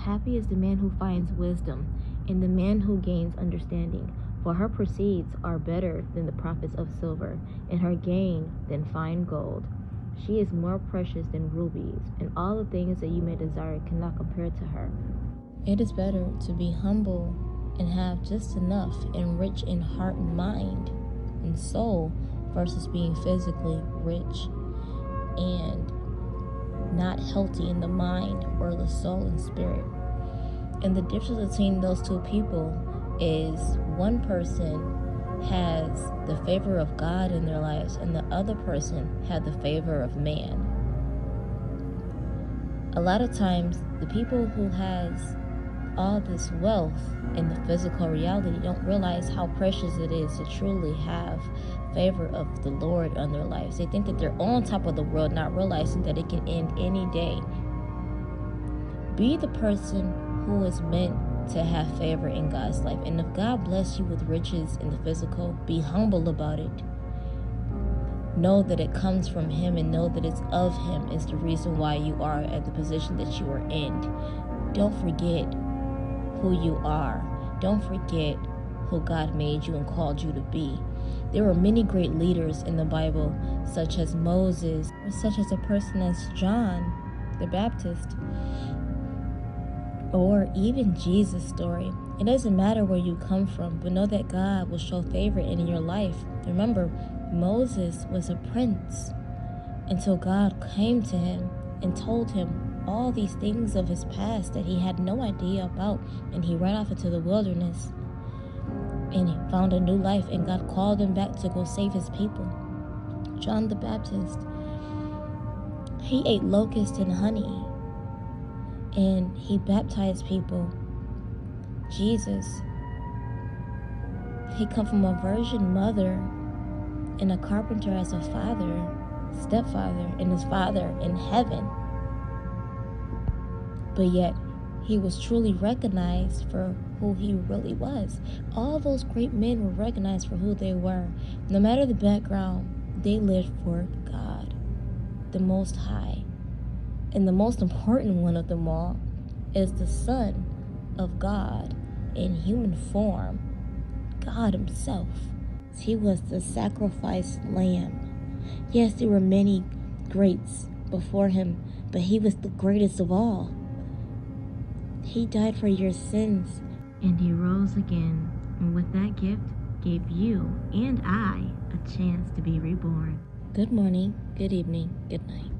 Happy is the man who finds wisdom, and the man who gains understanding. For her proceeds are better than the profits of silver, and her gain than fine gold. She is more precious than rubies, and all the things that you may desire cannot compare to her. It is better to be humble and have just enough and rich in heart and mind and soul versus being physically rich and not healthy in the mind or the soul and spirit. And the difference between those two people is one person has the favor of God in their lives and the other person had the favor of man. A lot of times the people who has all this wealth in the physical reality don't realize how precious it is to truly have favor of the Lord on their lives. They think that they're on top of the world, not realizing that it can end any day. Be the person who is meant to have favor in God's life. And if God bless you with riches in the physical, be humble about it. Know that it comes from Him and know that it's of Him is the reason why you are at the position that you are in. Don't forget who you are. Don't forget who God made you and called you to be. There were many great leaders in the Bible, such as Moses, or such as a person as John the Baptist, or even Jesus' story. It doesn't matter where you come from, but know that God will show favor in your life. Remember, Moses was a prince until God came to him and told him all these things of his past that he had no idea about, and he ran off into the wilderness and he found a new life, and God called him back to go save his people. John the Baptist, he ate locusts and honey and he baptized people. Jesus, he come from a virgin mother and a carpenter as a father, stepfather, and his father in heaven. But yet, he was truly recognized for who he really was. All those great men were recognized for who they were. No matter the background, they lived for God, the Most High. And the most important one of them all is the Son of God in human form, God Himself. He was the sacrificed lamb. Yes, there were many greats before Him, but He was the greatest of all. He died for your sins, and He rose again, and with that gift gave you and I a chance to be reborn. Good morning, good evening, good night.